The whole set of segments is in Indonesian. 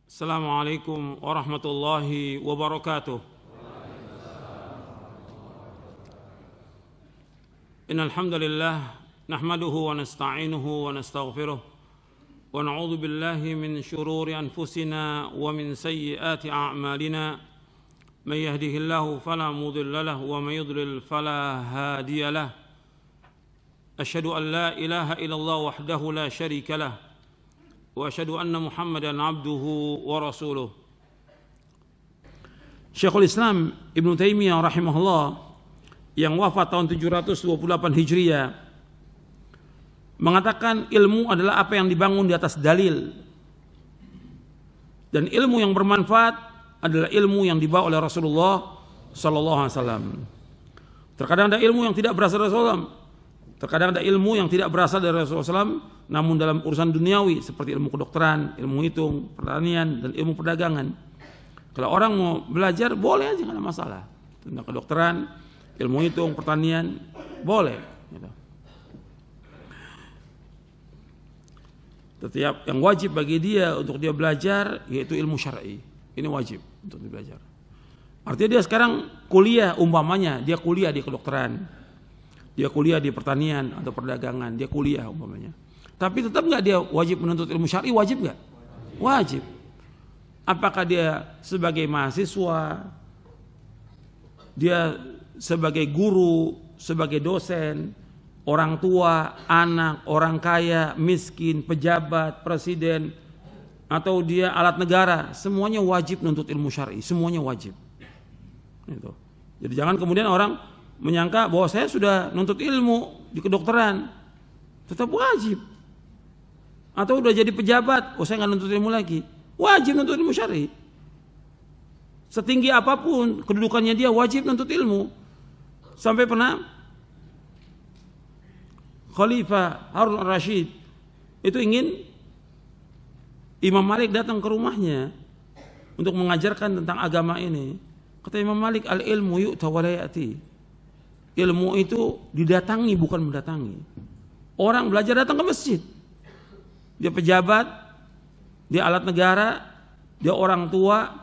Assalamualaikum warahmatullahi wabarakatuh. Innal hamdalillah nahmaduhu wa nasta'inuhu wa nastaghfiruh wa na'udzu billahi min shururi anfusina wa min sayyiati a'malina. May yahdihillahu fala mudilla lahu wa may yudlil fala hadiya lahu. Asyhadu an la ilaha illallah wahdahu la syarika lahu wa asyhadu anna Muhammadan abduhu wa rasuluh. Syekhul Islam Ibnu Taimiyah rahimahullah yang wafat tahun 728 Hijriah mengatakan ilmu adalah apa yang dibangun di atas dalil, dan ilmu yang bermanfaat adalah ilmu yang dibawa oleh Rasulullah sallallahu alaihi wasallam. Terkadang ada ilmu yang tidak berasal dari Rasulullah, terkadang ada ilmu yang tidak berasal dari Rasulullah SAW, namun dalam urusan duniawi seperti ilmu kedokteran, ilmu hitung, pertanian, dan ilmu perdagangan. Kalau orang mau belajar boleh aja, nggak ada masalah. Tentang kedokteran, ilmu hitung, pertanian, boleh. Gitu. Setiap yang wajib bagi dia untuk dia belajar yaitu ilmu syar'i. Ini wajib untuk dia belajar. Artinya dia sekarang kuliah, umpamanya dia kuliah di kedokteran, dia kuliah di pertanian atau perdagangan, dia kuliah umpamanya. Tapi tetap nggak dia wajib menuntut ilmu syar'i? Wajib nggak? Wajib. Apakah dia sebagai mahasiswa, dia sebagai guru, sebagai dosen, orang tua, anak, orang kaya, miskin, pejabat, presiden, atau dia alat negara, semuanya wajib menuntut ilmu syar'i, semuanya wajib. Gitu. Jadi jangan kemudian orang menyangka bahwa saya sudah nuntut ilmu di kedokteran, tetap wajib. Atau udah jadi pejabat, saya nggak nuntut ilmu lagi, wajib nuntut ilmu syar'i. Setinggi apapun kedudukannya dia wajib nuntut ilmu. Sampai pernah Khalifah Harun al-Rashid itu ingin Imam Malik datang ke rumahnya untuk mengajarkan tentang agama ini. Kata Imam Malik, al-ilmu yu'ta wa la ya'ti. Ilmu itu didatangi bukan mendatangi. Orang belajar datang ke masjid. Dia pejabat, dia alat negara, dia orang tua,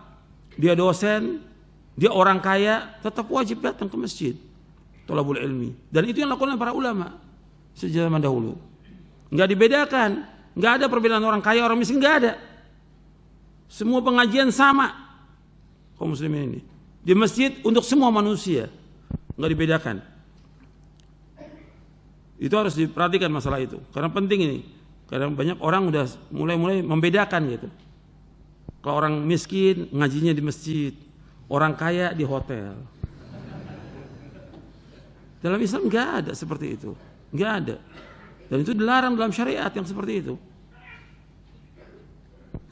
dia dosen, dia orang kaya, tetap wajib datang ke masjid. Thalabul ilmi. Dan itu yang dilakukan para ulama sejak zaman dahulu. Enggak dibedakan, enggak ada perbedaan orang kaya, orang miskin, enggak ada. Semua pengajian sama kaum muslimin ini. Di masjid untuk semua manusia. Enggak dibedakan. Itu harus diperhatikan masalah itu, karena penting ini. Karena banyak orang udah mulai membedakan gitu. Kalau orang miskin ngajinya di masjid, orang kaya di hotel. Dalam Islam nggak ada seperti itu, nggak ada. Dan itu dilarang dalam syariat yang seperti itu.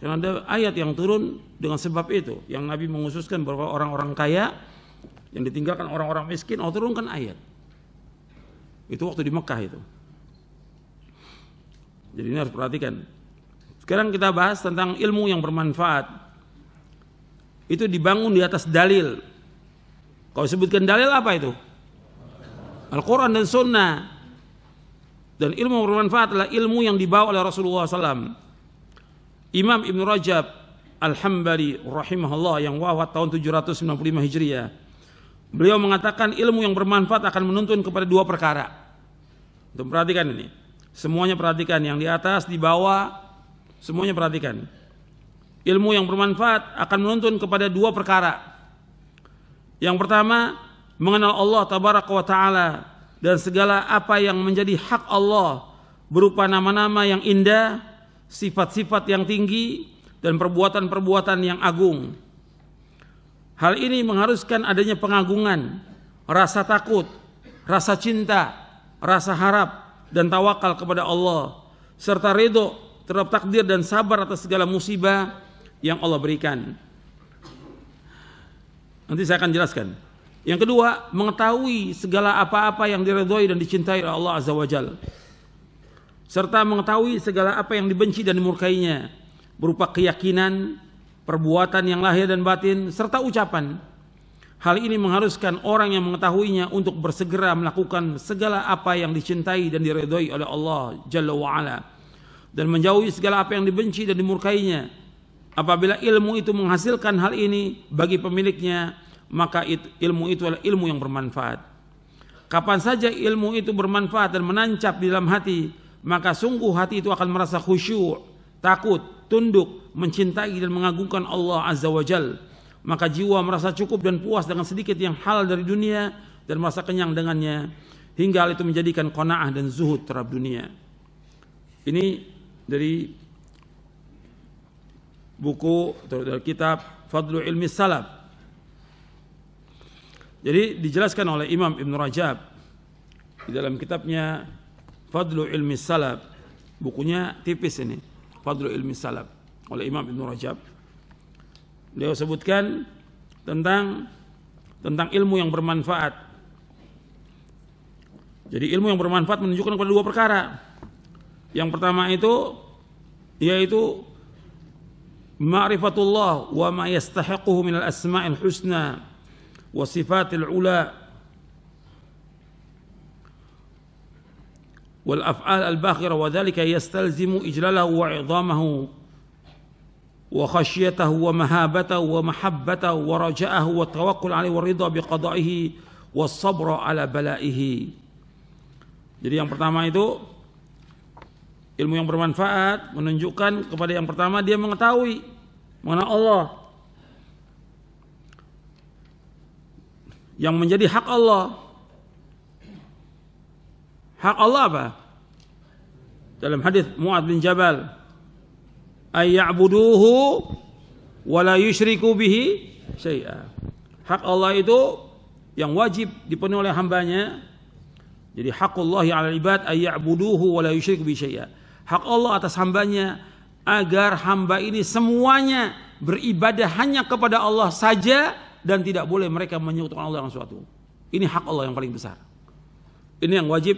Karena ada ayat yang turun dengan sebab itu, yang Nabi menghususkan bahwa orang-orang kaya yang ditinggalkan orang-orang miskin, Allah turunkan ayat. Itu waktu di Mekah itu. Jadi ini harus perhatikan. Sekarang kita bahas tentang ilmu yang bermanfaat. Itu dibangun di atas dalil. Kalau sebutkan dalil apa itu? Al-Quran dan Sunnah. Dan ilmu yang bermanfaat adalah ilmu yang dibawa oleh Rasulullah SAW. Imam Ibn Rajab Al-Hambali rahimahullah yang wafat tahun 795 Hijriah. Beliau mengatakan ilmu yang bermanfaat akan menuntun kepada dua perkara. Untuk perhatikan ini. Semuanya perhatikan, yang di atas, di bawah, semuanya perhatikan. Ilmu yang bermanfaat akan menuntun kepada dua perkara. Yang pertama, mengenal Allah tabaraka wa ta'ala dan segala apa yang menjadi hak Allah berupa nama-nama yang indah, sifat-sifat yang tinggi, dan perbuatan-perbuatan yang agung. Hal ini mengharuskan adanya pengagungan, rasa takut, rasa cinta, rasa harap, dan tawakal kepada Allah, serta ridho terhadap takdir dan sabar atas segala musibah yang Allah berikan. Nanti saya akan jelaskan. Yang kedua, mengetahui segala apa-apa yang diridhoi dan dicintai oleh Allah Azza wa Jalla, serta mengetahui segala apa yang dibenci dan dimurkainya, berupa keyakinan, perbuatan yang lahir dan batin, serta ucapan. Hal ini mengharuskan orang yang mengetahuinya untuk bersegera melakukan segala apa yang dicintai dan diridhoi oleh Allah Jalla wa'ala, dan menjauhi segala apa yang dibenci dan dimurkainya, apabila ilmu itu menghasilkan hal ini bagi pemiliknya, maka ilmu itu adalah ilmu yang bermanfaat. Kapan saja ilmu itu bermanfaat dan menancap di dalam hati, maka sungguh hati itu akan merasa khusyuk, takut, tunduk, mencintai dan mengagungkan Allah Azza wa Jal. Maka jiwa merasa cukup dan puas dengan sedikit yang halal dari dunia dan merasa kenyang dengannya, hingga hal itu menjadikan qanaah dan zuhud terhadap dunia. Ini dari buku atau dari kitab Fadlu Ilmi Salaf. Jadi dijelaskan oleh Imam Ibn Rajab di dalam kitabnya Fadlu Ilmi Salaf, bukunya tipis ini, Fadlu Ilmi Salaf oleh Imam Ibn Rajab. Beliau sebutkan tentang ilmu yang bermanfaat. Jadi ilmu yang bermanfaat menunjukkan kepada dua perkara. Yang pertama itu yaitu ma'rifatullah wa ma yastahiquhu min al-asma'il husna wa sifatil ula wal af'al al-bakhirah, wa dhalika yastalzimu ijlalahu wa 'idhamahu wa khasyatahu wa mahabatahu wa mahabbatahu wa raja'ahu wa tawakkul 'alaihi wa ridha bi qada'ihi wa sabra 'ala bala'ihi. Jadi yang pertama itu ilmu yang bermanfaat menunjukkan kepada yang pertama dia mengetahui mengenai Allah yang menjadi hak Allah. Hak Allah apa? Dalam hadis Mu'adz bin Jabal, ay ya'buduhu wa la yusyriku bihi syai'a. Hak Allah itu yang wajib dipenuhi oleh hambanya. Jadi haqullahi 'alal ibad ay ya'buduhu wa la yusyriku bihi syai'a. Hak Allah atas hambanya agar hamba ini semuanya beribadah hanya kepada Allah saja dan tidak boleh mereka menyekutukan Allah dengan sesuatu. Ini hak Allah yang paling besar. Ini yang wajib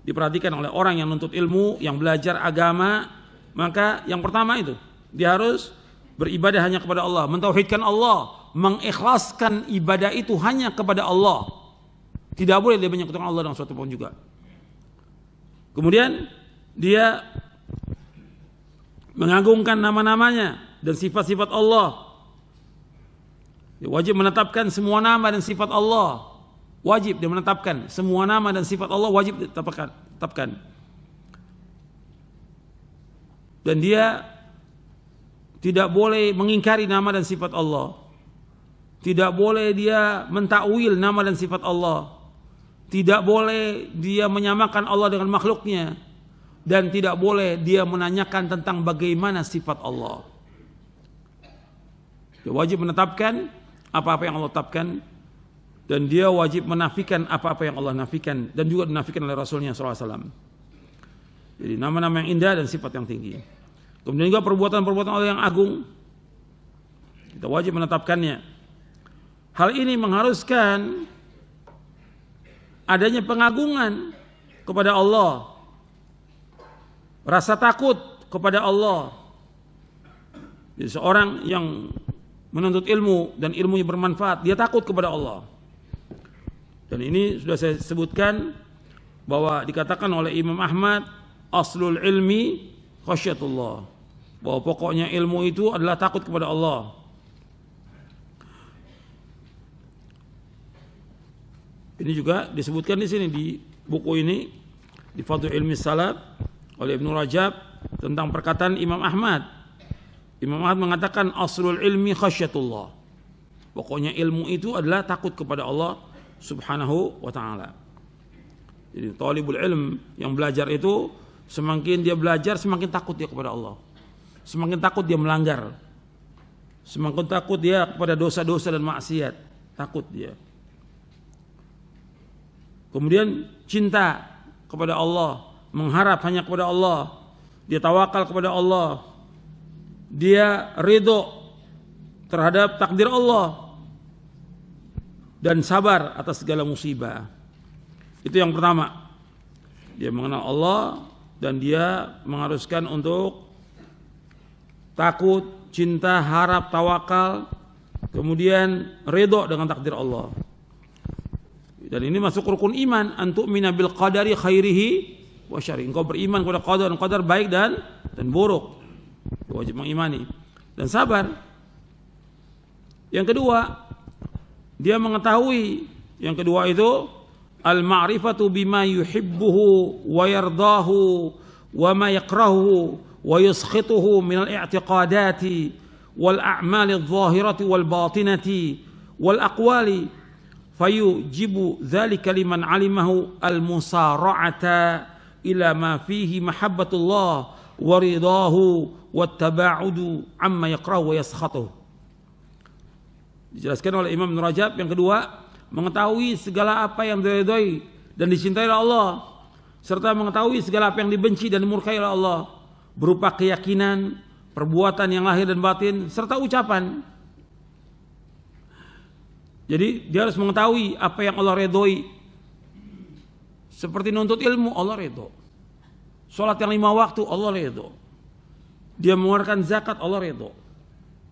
diperhatikan oleh orang yang menuntut ilmu, yang belajar agama. Maka yang pertama itu dia harus beribadah hanya kepada Allah, mentauhidkan Allah, mengikhlaskan ibadah itu hanya kepada Allah. Tidak boleh dia menyekutukan Allah dengan sesuatu pun juga. Kemudian dia mengagungkan nama-namanya dan sifat-sifat Allah. Dia wajib menetapkan semua nama dan sifat Allah. Wajib dia menetapkan semua nama dan sifat Allah, wajib ditetapkan. Dan dia tidak boleh mengingkari nama dan sifat Allah. Tidak boleh dia mentakwil nama dan sifat Allah. Tidak boleh dia menyamakan Allah dengan makhluknya. Dan tidak boleh dia menanyakan tentang bagaimana sifat Allah. Dia wajib menetapkan apa-apa yang Allah tetapkan, dan dia wajib menafikan apa-apa yang Allah nafikan dan juga dinafikan oleh Rasulnya SAW. Jadi nama-nama yang indah dan sifat yang tinggi. Kemudian juga perbuatan-perbuatan Allah yang agung, kita wajib menetapkannya. Hal ini mengharuskan adanya pengagungan kepada Allah, rasa takut kepada Allah. Jadi seorang yang menuntut ilmu dan ilmunya bermanfaat, dia takut kepada Allah. Dan ini sudah saya sebutkan bahwa dikatakan oleh Imam Ahmad, aslul ilmi khasyatullah, bahwa pokoknya ilmu itu adalah takut kepada Allah. Ini juga disebutkan di sini di buku ini, di Fadlu Ilmi Salaf oleh Ibn Rajab, tentang perkataan Imam Ahmad. Imam Ahmad mengatakan aslul ilmi khasyatullah, pokoknya ilmu itu adalah takut kepada Allah Subhanahu wa ta'ala. Jadi talibul ilm yang belajar itu, semakin dia belajar semakin takut dia kepada Allah, semakin takut dia melanggar, semakin takut dia kepada dosa-dosa dan maksiat, takut dia. Kemudian cinta kepada Allah, mengharap hanya kepada Allah, dia tawakal kepada Allah, dia ridho terhadap takdir Allah, dan sabar atas segala musibah. Itu yang pertama. Dia mengenal Allah dan dia mengharuskan untuk takut, cinta, harap, tawakal, kemudian ridho dengan takdir Allah. Dan ini masuk rukun iman, antu'mina bil qadari khairihi wa syarri. Engkau beriman kepada qadar baik dan buruk. Wajib mengimani. dan sabar. Yang kedua, dia mengetahui. Yang kedua itu al-ma'rifatu bima yuhibbuhu wa yardahu wa ma yakrahuhu wa yuskhituhu min al-i'tiqadati wal a'mali adh-dhahirati wal batinati wal aqwali fayujibu dzalika liman 'alimahu al-musara'ata ila ma fihi mahabbatullah wa ridahu wat taba'udu amma yakrahu wa yaskhatuhu. Dijelaskan oleh Imam Ibnu Rajab. Yang kedua, mengetahui segala apa yang diridhoi dan dicintai oleh Allah, serta mengetahui segala apa yang dibenci dan dimurkai oleh Allah, berupa keyakinan, perbuatan yang lahir dan batin, serta ucapan. Jadi dia harus mengetahui apa yang Allah ridhoi. Seperti nuntut ilmu, Allah ridho. Salat yang 5 waktu, Allah ridho. Dia mengeluarkan zakat, Allah ridho.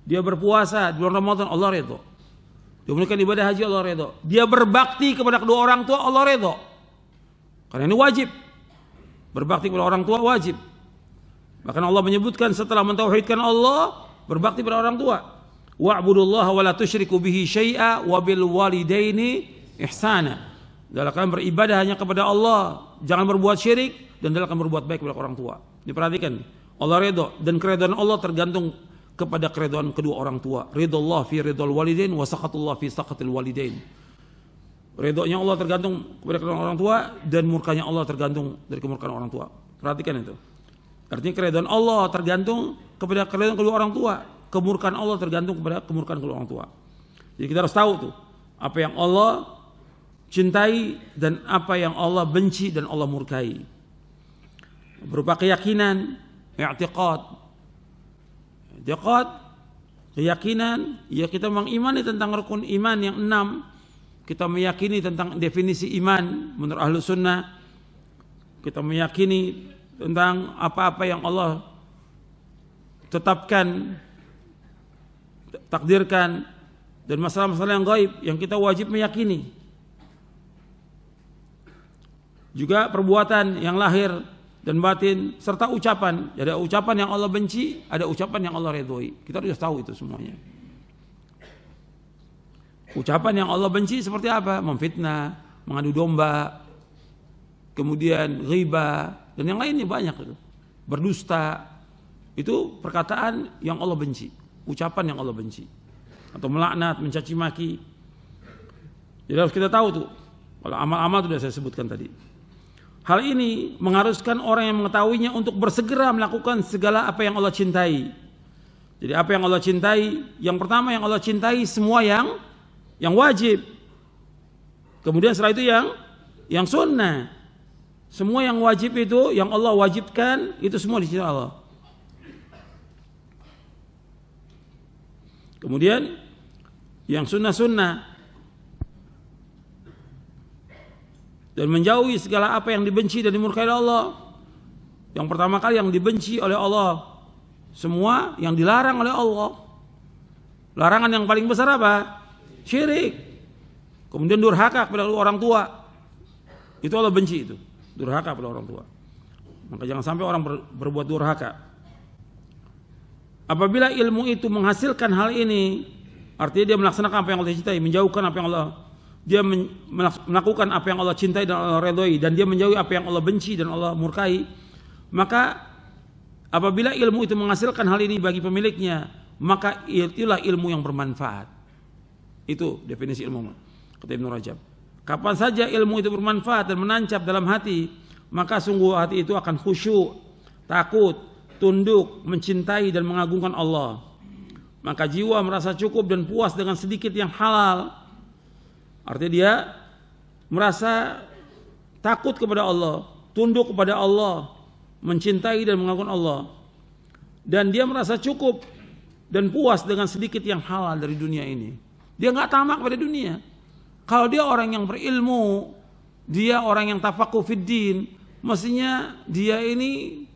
Dia berpuasa di bulan Ramadan, Allah ridho. Dia menunaikan ibadah haji, Allah ridho. Dia berbakti kepada kedua orang tua, Allah ridho. Karena ini wajib. Berbakti kepada orang tua wajib. Bahkan Allah menyebutkan setelah mentauhidkan Allah, berbakti kepada orang tua. Wa'budullaha wa la tusyriku bihi syai'a wa bil walidaini ihsana. Dalam beribadah hanya kepada Allah, jangan berbuat syirik, dan dalam berbuat baik kepada orang tua. Diperhatikan, Allah ridho, dan keridhaan Allah tergantung kepada keridhaan kedua orang tua. Ridullah fi ridul walidain wa sakhatullah fi sakhatil walidain. Ridhonya Allah tergantung kepada keridhaan orang tua, dan murkanya Allah tergantung dari kemurkaan orang tua. Perhatikan itu. Artinya keridhaan Allah tergantung kepada keridhaan kedua orang tua, kemurkaan Allah tergantung kepada kemurkaan kedua orang tua. Jadi kita harus tahu tuh apa yang Allah cintai dan apa yang Allah benci dan Allah murkai. Berupa keyakinan, i'tiqad. I'tiqad, keyakinan, ya kita mengimani tentang rukun iman yang 6. Kita meyakini tentang definisi iman menurut ahlu sunnah. Kita meyakini tentang apa-apa yang Allah tetapkan, takdirkan, dan masalah-masalah yang gaib yang kita wajib meyakini. Juga perbuatan yang lahir dan batin serta ucapan. Ada ucapan yang Allah benci, ada ucapan yang Allah ridhoi. Kita harus tahu itu semuanya. Ucapan yang Allah benci seperti apa? Memfitnah, mengadu domba, kemudian ghibah, dan yang lainnya banyak itu. Berdusta, itu perkataan yang Allah benci, ucapan yang Allah benci. Atau melaknat, mencaci maki. Jadi harus kita tahu tuh. Kalau amal-amal itu sudah saya sebutkan tadi. Hal ini mengharuskan orang yang mengetahuinya untuk bersegera melakukan segala apa yang Allah cintai. Jadi apa yang Allah cintai? Yang pertama yang Allah cintai semua yang wajib. Kemudian setelah itu yang sunnah. Semua yang wajib itu, yang Allah wajibkan, itu semua dicintai Allah. Kemudian yang sunnah-sunnah. Dan menjauhi segala apa yang dibenci dan dimurkai oleh Allah. Yang pertama kali yang dibenci oleh Allah, semua yang dilarang oleh Allah. Larangan yang paling besar apa? Syirik. Kemudian durhaka kepada orang tua. Itu Allah benci itu. Durhaka kepada orang tua. Maka jangan sampai orang berbuat durhaka. Apabila ilmu itu menghasilkan hal ini, artinya dia melaksanakan apa yang Allah cintai, menjauhkan apa yang Allah, dia melakukan apa yang Allah cintai dan Allah redhoi, dan dia menjauhi apa yang Allah benci dan Allah murkai. Maka apabila ilmu itu menghasilkan hal ini bagi pemiliknya, maka itulah ilmu yang bermanfaat. Itu definisi ilmu kata Ibnu Rajab. Kapan saja ilmu itu bermanfaat dan menancap dalam hati, maka sungguh hati itu akan khusyuk, takut, tunduk, mencintai dan mengagungkan Allah. Maka jiwa merasa cukup dan puas dengan sedikit yang halal. Artinya dia merasa takut kepada Allah, tunduk kepada Allah, mencintai dan mengagungkan Allah. Dan dia merasa cukup dan puas dengan sedikit yang halal dari dunia ini. Dia nggak tamak pada dunia. Kalau dia orang yang berilmu, dia orang yang tafaqquh fid din, mestinya dia ini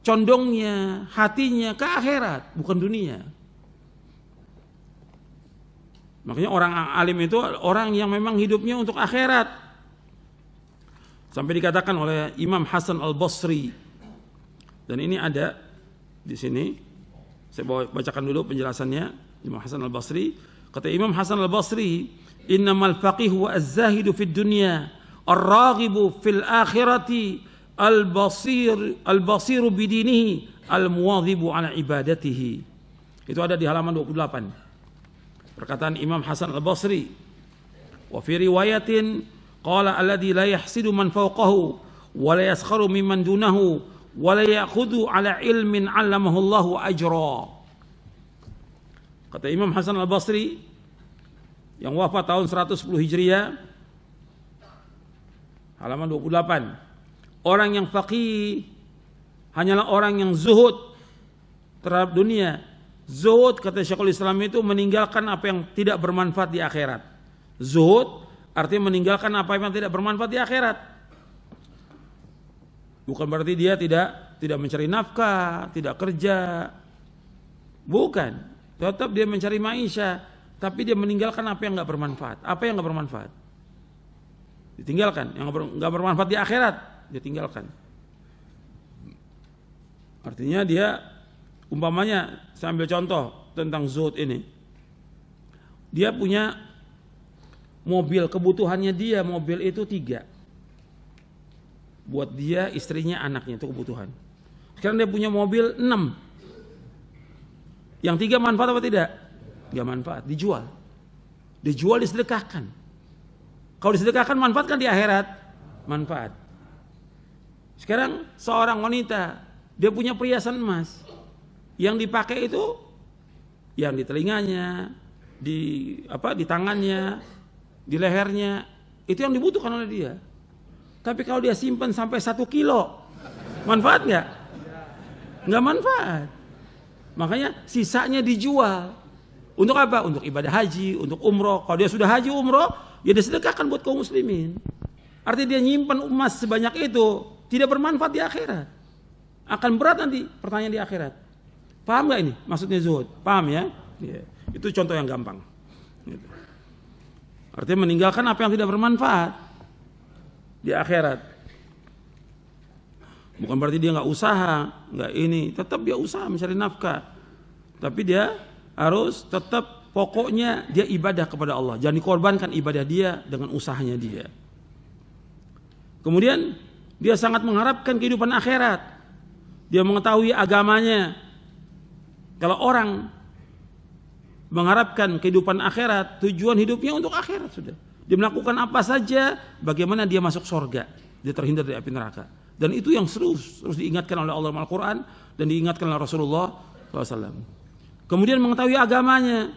condongnya, hatinya ke akhirat, bukan dunia. Makanya orang alim itu orang yang memang hidupnya untuk akhirat. Sampai dikatakan oleh Imam Hasan Al-Basri. Dan ini ada di sini. Saya bacakan dulu penjelasannya Imam Hasan Al-Basri. Kata Imam Hasan Al-Basri, innamal faqihu wa az-zahidu fid dunya ar-raghibu fil akhirati al-basiru bidinihi al-muwadhibu ala ibadatihi. Itu ada di halaman 28. Perkataan Imam Hasan Al-Basri. Wa fi riwayatin qala alladhi la yahsidu man fawqahu wa la yaskharu mimman dunahu wa la ya'khudhu ala ilmin 'allamahu Allahu ajra. Kata Imam Hasan Al-Basri yang wafat tahun 110 Hijriah, halaman 28. Orang yang faqih hanyalah orang yang zuhud terhadap dunia. Zuhud kata Syekhul Islam itu meninggalkan apa yang tidak bermanfaat di akhirat. Zuhud artinya meninggalkan apa yang tidak bermanfaat di akhirat. Bukan berarti dia tidak mencari nafkah, tidak kerja. Bukan. Tetap dia mencari maisha, tapi dia meninggalkan apa yang nggak bermanfaat. Apa yang nggak bermanfaat? Ditinggalkan. Yang nggak bermanfaat di akhirat, dia tinggalkan. Artinya dia, umpamanya, saya ambil contoh tentang zuhud ini. Dia punya mobil, kebutuhannya dia mobil itu 3. Buat dia, istrinya, anaknya, itu kebutuhan. Sekarang dia punya mobil 6. Yang 3 manfaat apa tidak? Gak manfaat, dijual. Dijual, disedekahkan. Kalau disedekahkan manfaat kan di akhirat? Manfaat. Sekarang seorang wanita, dia punya perhiasan emas. Yang dipakai itu yang di telinganya, di tangannya, di lehernya, itu yang dibutuhkan oleh dia. Tapi kalau dia simpan sampai 1 kilo, manfaat nggak? Nggak manfaat. Makanya sisanya dijual. Untuk apa? Untuk ibadah haji, untuk umroh. Kalau dia sudah haji umroh, ya dia sedekahkan buat kaum muslimin. Artinya dia nyimpan emas sebanyak itu tidak bermanfaat di akhirat. Akan berat nanti pertanyaan di akhirat. Paham nggak ini? Maksudnya zuhud. Paham ya? Ya. Itu contoh yang gampang. Gitu. Artinya meninggalkan apa yang tidak bermanfaat di akhirat. Bukan berarti dia nggak usaha, nggak ini. Tetap dia usaha mencari nafkah. Tapi dia harus tetap pokoknya dia ibadah kepada Allah. Jangan dikorbankan ibadah dia dengan usahanya dia. Kemudian dia sangat mengharapkan kehidupan akhirat. Dia mengetahui agamanya. Kalau orang mengharapkan kehidupan akhirat, tujuan hidupnya untuk akhirat sudah. Dia melakukan apa saja, bagaimana dia masuk surga, dia terhindar dari api neraka. Dan itu yang terus diingatkan oleh Allah Al-Quran dan diingatkan oleh Rasulullah SAW. Kemudian mengetahui agamanya.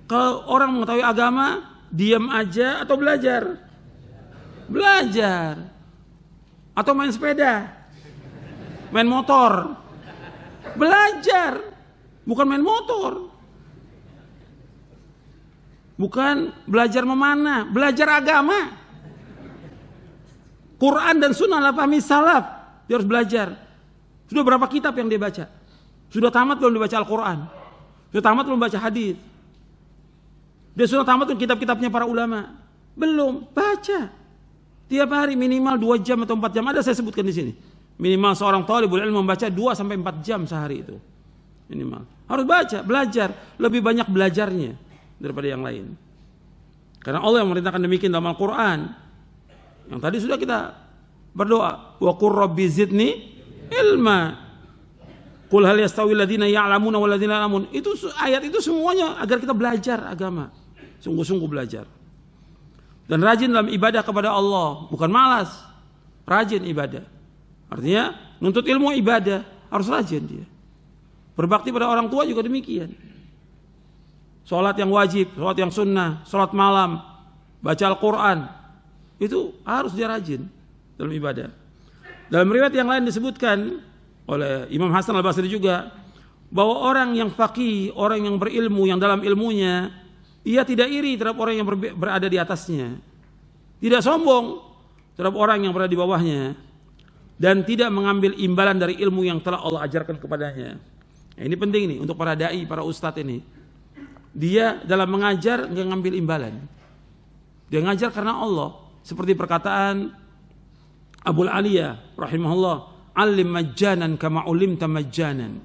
Kalau orang mengetahui agama, diam aja atau belajar? Belajar. Atau main sepeda? Main motor? Belajar. Bukan main motor. Bukan belajar memanah, belajar agama. Quran dan sunnah lah pahami salaf. Dia harus belajar. Sudah berapa kitab yang dia baca? Sudah tamat belum dibaca Al-Quran? Sudah tamat belum baca hadis? Dia sudah tamat belum kitab-kitabnya para ulama? Belum, baca. Tiap hari minimal 2 jam atau 4 jam. Ada saya sebutkan di sini. Minimal seorang thalibul ilmu membaca 2 sampai 4 jam sehari itu. Minimal. Harus baca, belajar. Lebih banyak belajarnya daripada yang lain. Karena Allah yang memerintahkan demikian dalam Al-Quran. Yang tadi sudah kita berdoa, wa qur rabbi zidni ilma. Qul hal yastawi alladziina ya'lamuna wal ladziina la ya'lamun. Itu ayat itu semuanya agar kita belajar agama. Sungguh-sungguh belajar. Dan rajin dalam ibadah kepada Allah, bukan malas. Rajin ibadah. Artinya nuntut ilmu ibadah, harus rajin dia. Berbakti pada orang tua juga demikian. Salat yang wajib, salat yang sunnah, salat malam, baca Al-Quran. Itu harus dia rajin dalam ibadah. Dalam riwayat yang lain disebutkan oleh Imam Hasan Al-Basri juga bahwa orang yang faqih, orang yang berilmu, yang dalam ilmunya, ia tidak iri terhadap orang yang berada di atasnya. Tidak sombong terhadap orang yang berada di bawahnya. Dan tidak mengambil imbalan dari ilmu yang telah Allah ajarkan kepadanya. Nah, ini penting nih untuk para da'i, para ustadz ini. Dia dalam mengajar nggak ngambil imbalan. Dia ngajar karena Allah. Seperti perkataan Abul Aliyah rahimahullah, "Alim majjanan kama ulimta majjanan."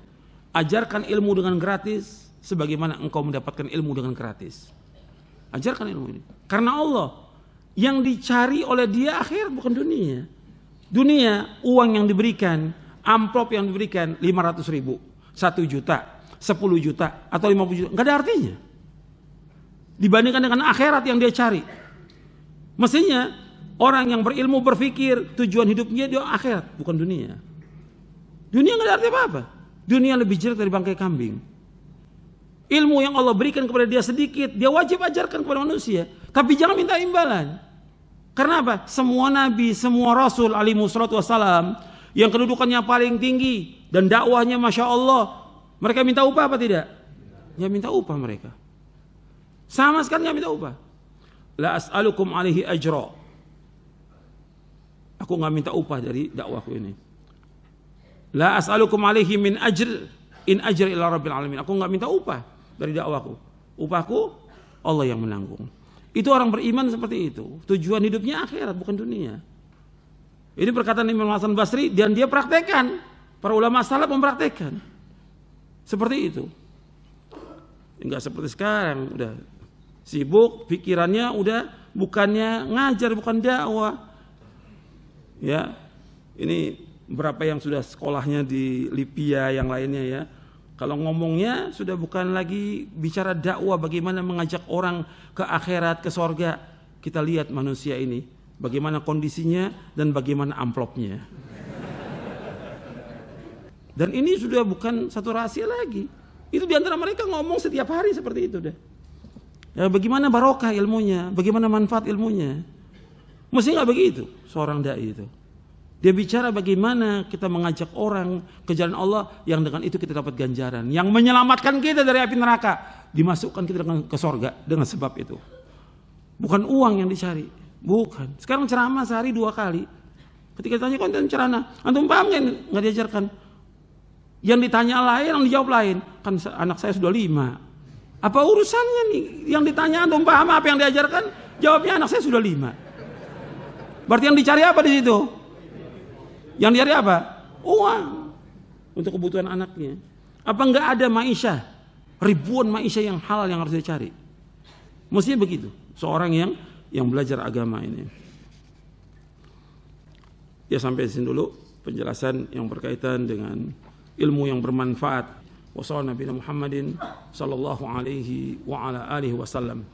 ajarkan ilmu dengan gratis sebagaimana engkau mendapatkan ilmu dengan gratis. Ajarkan ilmu ini. Karena Allah yang dicari oleh dia akhirat bukan dunia. Dunia, uang yang diberikan, amplop yang diberikan 500.000, 1 juta, 10 juta atau 50 juta, nggak ada artinya dibandingkan dengan akhirat yang dia cari. Mestinya orang yang berilmu berpikir tujuan hidupnya dia akhirat bukan dunia. Dunia nggak ada arti apa-apa. Dunia lebih jelek dari bangkai kambing. Ilmu yang Allah berikan kepada dia sedikit, dia wajib ajarkan kepada manusia, tapi jangan minta imbalan. Karena apa? Semua nabi, semua rasul alaihi wassalatu wassalam yang kedudukannya paling tinggi dan dakwahnya masya Allah, mereka minta upah apa tidak? Ya minta upah mereka. Sama sekali nggak minta upah. La as'alukum alaihi ajra. Aku nggak minta upah dari dakwahku ini. La as'alukum alaihi min ajr in ajri ila rabbil alamin. Aku nggak minta upah dari dakwahku. Upahku Allah yang menanggung. Itu orang beriman seperti itu. Tujuan hidupnya akhirat bukan dunia. Ini perkataan Imam Hasan Basri dan dia praktekkan. Para ulama salaf mempraktekkan. Seperti itu. Enggak seperti sekarang, udah sibuk, pikirannya udah bukannya ngajar, bukan dakwah. Ya. Ini berapa yang sudah sekolahnya di Libya yang lainnya ya. Kalau ngomongnya sudah bukan lagi bicara dakwah bagaimana mengajak orang ke akhirat, ke sorga. Kita lihat manusia ini, bagaimana kondisinya dan bagaimana amplopnya. Dan ini sudah bukan satu rahasia lagi. Itu diantara mereka ngomong setiap hari seperti itu deh. Ya, bagaimana barokah ilmunya, bagaimana manfaat ilmunya. Mesti nggak begitu seorang dai itu. Dia bicara bagaimana kita mengajak orang ke jalan Allah yang dengan itu kita dapat ganjaran. Yang menyelamatkan kita dari api neraka. Dimasukkan kita ke sorga dengan sebab itu. Bukan uang yang dicari. Bukan. Sekarang ceramah sehari 2 kali. Ketika ditanya konten ceramah, antum paham nggak diajarkan? Yang ditanya lain, yang dijawab lain. Kan anak saya sudah 5. Apa urusannya nih? Yang ditanya antum paham apa yang diajarkan? Jawabnya anak saya sudah 5. Berarti yang dicari apa di situ? Yang dicari apa? Uang untuk kebutuhan anaknya. Apa enggak ada maisha? Ribuan maisha yang halal yang harus dicari. Mestinya begitu. Seorang yang belajar agama ini. Ya sampai di sini dulu penjelasan yang berkaitan dengan ilmu yang bermanfaat. Wassallallahu Nabi Muhammadin sallallahu alaihi wa ala alihi wasallam.